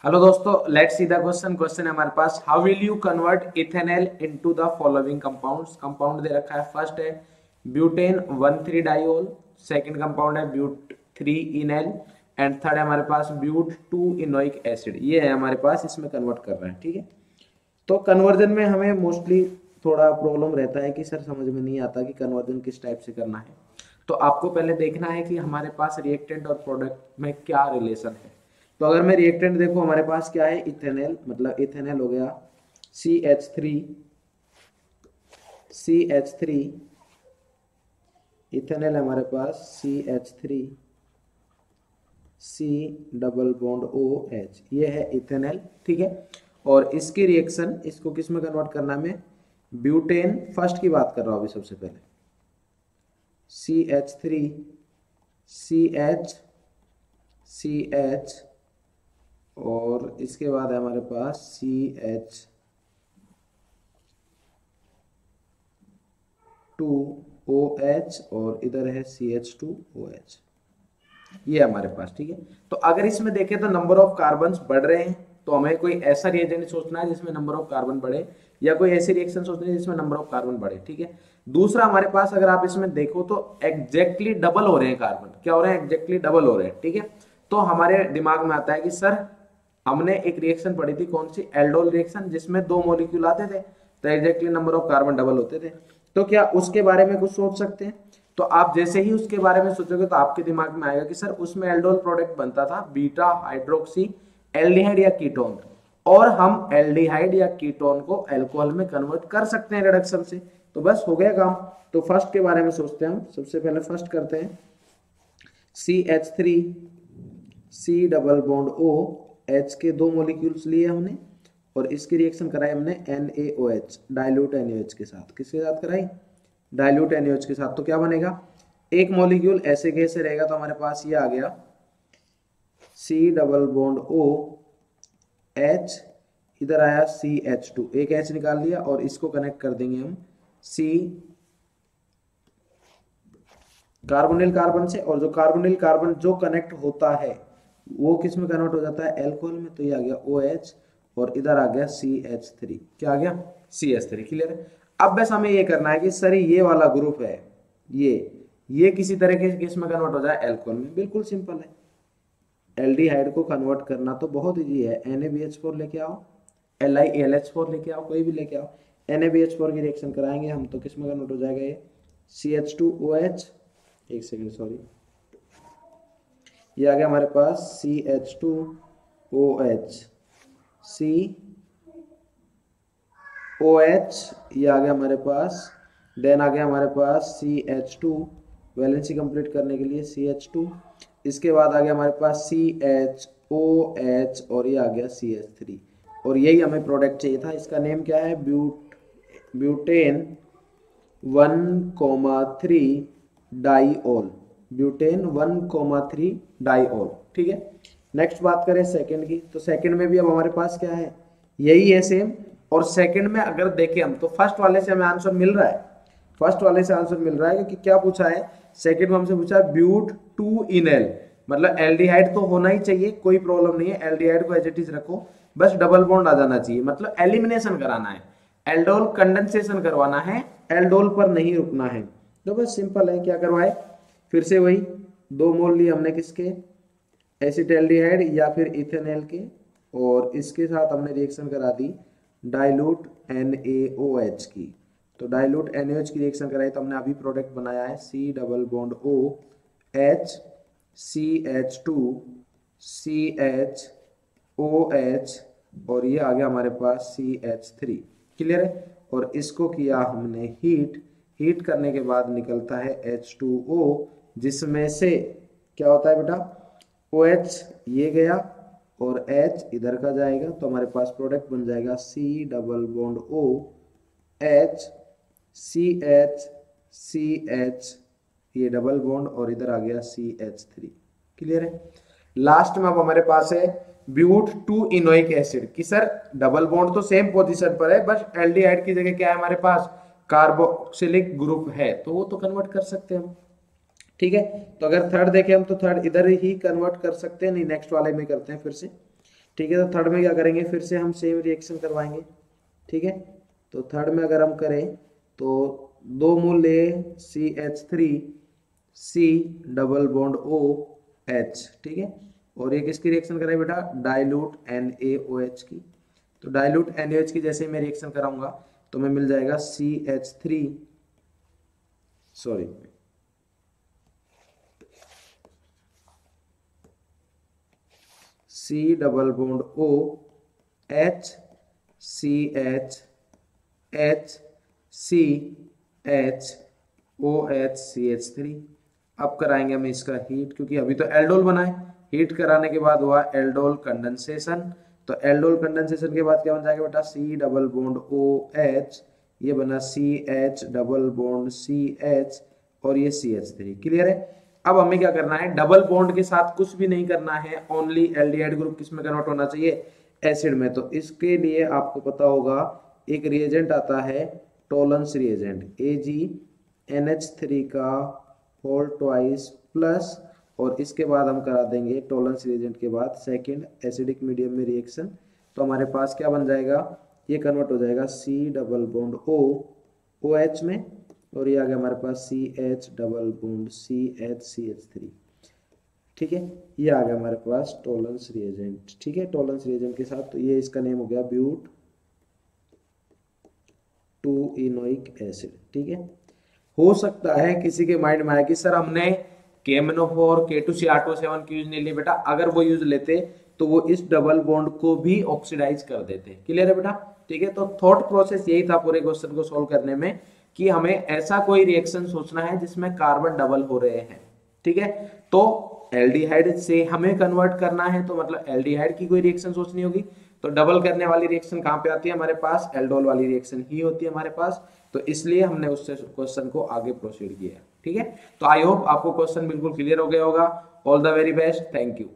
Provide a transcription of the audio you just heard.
Hello दोस्तों, let's see the question. Question है हमारे पास, how will you convert ethanol into the following compounds. Compound दे रखा है, फर्स्ट है ब्यूटेन 1,3 डाइऑल, सेकंड कंपाउंड है ब्यूट 3 इनएल एंड थर्ड है हमारे पास ब्यूट 2 इनोइक एसिड। ये है हमारे पास, इसमें कन्वर्ट कर रहे हैं। ठीक है, तो कन्वर्जन में हमें मोस्टली थोड़ा प्रॉब्लम रहता है कि सर समझ में नहीं आता कि कन्वर्जन किस टाइप से करना है। तो आपको पहले देखना है कि हमारे पास रिएक्टेंट और प्रोडक्ट में क्या रिलेशन है। तो अगर मैं रिएक्टेंट देखो, हमारे पास क्या है, इथेनॉल, मतलब इथेनॉल हो गया CH3, CH3 इथेनॉल है हमारे पास CH3 C double bond OH, ये है इथेनॉल। ठीक है, और इसकी रिएक्शन, इसको किस में कन्वर्ट करना है, मैं ब्यूटेन फर्स्ट की बात कर रहा हूं अभी। सबसे पहले CH3 CH CH और इसके बाद है हमारे पास CH2OH और इधर है CH2OH, ये हमारे पास। ठीक है, तो अगर इसमें देखें तो नंबर ऑफ कार्बन बढ़ रहे हैं, तो हमें कोई ऐसा रिएजेंट सोचना है जिसमें नंबर ऑफ कार्बन बढ़े, या कोई ऐसी रिएक्शन सोचनी है जिसमें नंबर ऑफ कार्बन बढ़े। ठीक है, दूसरा हमारे पास अगर आप इसमें देखो तो एग्जैक्टली डबल हो रहे हैं कार्बन। क्या हो रहे हैं? एग्जैक्टली डबल हो रहे हैं। ठीक है, तो हमारे दिमाग में आता है कि सर हमने एक रिएक्शन पढ़ी थी, कौन सी, एल्डोल रिएक्शन, जिसमें दो मॉलिक्यूल आते थे तो exactly number of carbon double होते थे। तो क्या उसके बारे में कुछ सोच सकते हैं? तो आप जैसे ही उसके बारे में सोचोगे तो आपके दिमाग में आएगा कि सर उसमें एल्डोल प्रोडक्ट बनता था बीटा हाइड्रोक्सी एल्डिहाइड या कीटोन, और हम एल्डिहाइड या कीटोन को अल्कोहल में कन्वर्ट कर सकते हैं रिडक्शन से। तो बस हो गया काम। तो फर्स्ट के बारे में सोचते हैं हम। सबसे पहले फर्स्ट करते हैं CH3 C double bond O, H के दो मॉलिक्यूल्स लिए हमने और इसकी रिएक्शन कराई हमने NaOH डाइल्यूट NaOH के साथ। किसके साथ कराई? डाइल्यूट NaOH के साथ। तो क्या बनेगा, एक मॉलिक्यूल ऐसे गैस से रहेगा तो हमारे पास ये आ गया C double bond O H, इधर आया CH2, एक H निकाल लिया और इसको कनेक्ट कर देंगे हम C कार्बोनिल कार्बन से, और जो कार्बोनिल कार्बन जो कनेक्ट होता है वो किस में कन्वर्ट हो जाता है? अल्कोहल में। तो ये आ गया OH और इधर आ गया CH3। क्या आ गया? CH3। क्लियर है? अब बस हमें ये करना है कि सर ये वाला ग्रुप है, ये किसी तरह के किस में कन्वर्ट हो जाए? अल्कोहल में। बिल्कुल सिंपल है, एल्डिहाइड को कन्वर्ट करना तो बहुत इजी है। NaBH4 लेके आओ, LiAlH4 लेके आओ, कोई भी लेके आओ, NaBH4 की रिएक्शन कराएंगे हम तो किस में कन्वर्ट हो जाएगा? ये CH2OH, एक सेकेंड सॉरी, ये आ गया हमारे पास CH2OH COH, ये आ गया हमारे पास। देन आ गया हमारे पास CH2, वैलेंसी कंप्लीट करने के लिए CH2। इसके बाद आ गया हमारे पास CHOH और ये आ गया CH3, और यही हमें प्रोडक्ट चाहिए था। इसका नेम क्या है? Butane 1,3 diol, butane 1,3 diol. ठीक है, नेक्स्ट बात करें सेकंड की, तो सेकंड में भी अब हमारे पास क्या है? यही है सेम। और सेकंड में अगर देखें हम तो फर्स्ट वाले से हमें आंसर मिल रहा है, फर्स्ट वाले से आंसर मिल रहा है, क्योंकि क्या पूछा है सेकंड में? हमसे पूछा है ब्यूट 2 इनएल, मतलब एल्डिहाइड तो होना ही चाहिए, कोई प्रॉब्लम नहीं है, एल्डिहाइड को एज इट इज रखो, बस डबल बॉन्ड आ जाना चाहिए, मतलब एलिमिनेशन कराना है, एल्डोल कंडेंसेशन करवाना है, एल्डोल पर नहीं रुकना है। तो बस सिंपल है, क्या करवाए, फिर से वही दो मोल लिए हमने किसके? एसिटाल्डिहाइड या फिर इथेनॉल के, और इसके साथ हमने रिएक्शन करा दी डाइल्यूट NaOH की। तो डाइल्यूट NaOH की रिएक्शन कराई तो हमने अभी प्रोडक्ट बनाया है C double bond O H CH2 CHOH और ये आ गया हमारे पास CH3। क्लियर है? और इसको किया हमने हीट करने के बाद निकलता है H2O, जिसमें से क्या होता है बेटा? OH ये गया और H इधर का जाएगा, तो हमारे पास प्रोडक्ट बन जाएगा C double bond O H CH CH, ये डबल बॉन्ड और इधर आ गया CH3। क्लियर है? लास्ट में अब हमारे पास है ब्यूट 2 इनोइक एसिड की। सर डबल बॉन्ड तो सेम पोजीशन पर है, बस एल्डिहाइड की जगह क्या है हमारे पास? कार्बोक्सिलिक ग्रुप है, तो वो तो कन्वर्ट कर सकते हैं हम। ठीक है, तो अगर थर्ड देखें हम तो थर्ड इधर ही कन्वर्ट कर सकते हैं, नहीं नेक्स्ट वाले में करते हैं फिर से। ठीक है। तो थर्ड में क्या करेंगे, फिर से हम सेम रिएक्शन करवाएंगे। ठीक है, तो थर्ड में अगर हम करें तो दो मूल्य CH3 C double bond OH, ठीक है। और ये किसकी रिएक्शन करें बेटा, डाइल्यूट NaOH की। तो डाइल्यूट NaOH की जैसे मैं रिएक्शन कराऊंगा तो मैं मिल जाएगा CH3 sorry C double bond OH CH H C H OH CH3। अब कराएंगे हम इसका हीट, क्योंकि अभी तो एल्डोल बना है। हीट कराने के बाद हुआ एल्डोल कंडेंसेशन। तो एल्डोल कंडेंसेशन के बाद क्या बन जाएगा बेटा, C डबल बॉन्ड OH, ये बना CH डबल बॉन्ड CH और ये CH3। क्लियर है। अब हमें क्या करना है, डबल बॉन्ड के साथ कुछ भी नहीं करना है, ओनली एल्डिहाइड ग्रुप किस में कन्वर्ट होना चाहिए, एसिड में। तो इसके लिए आपको पता होगा एक रिएजेंट आता है टोलेंस रिएजेंट, AgNH3 का होल ट्वाइस प्लस, और इसके बाद हम करा देंगे टोलेंस रिएजेंट के बाद सेकंड एसिडिक मीडियम में रिएक्शन। तो हमारे पास क्या बन जाएगा, ये कन्वर्ट हो जाएगा C डबल बॉन्ड OH में, और ये आ गया हमारे पास CH डबल बॉन्ड CH ठीक है। ये आ गया हमारे पास टोलेंस रिएजेंट। ठीक है, टोलेंस रिएजेंट के साथ, तो ये इसका नेम हो गया ब्यूट 2 इनोइक एसिड। ठीक है। हो सकता है किसी के माइंड में आए कि सर हमने KMnO4 K2CR2O7 की यूज नहीं ली बेटा, अगर वो यूज लेते तो वो इस डबल बॉन्ड को भी ऑक्सीडाइज कर देते। क्लियर है बेटा। ठीक है, तो थॉट प्रोसेस यही था पूरे क्वेश्चन को सोल्व करने में, कि हमें ऐसा कोई रिएक्शन सोचना है जिसमें कार्बन डबल हो रहे हैं। ठीक है, तो एल्डिहाइड से हमें कन्वर्ट करना है, तो मतलब एल्डिहाइड की कोई रिएक्शन सोचनी होगी। तो डबल करने वाली रिएक्शन कहां पे आती है हमारे पास, एल्डोल वाली रिएक्शन ही होती है हमारे पास। तो इसलिए हमने उससे क्वेश्चन को आगे प्रोसीड किया। ठीक है, तो आई होप आपको क्वेश्चन बिल्कुल क्लियर हो गया होगा। All the very best, thank you.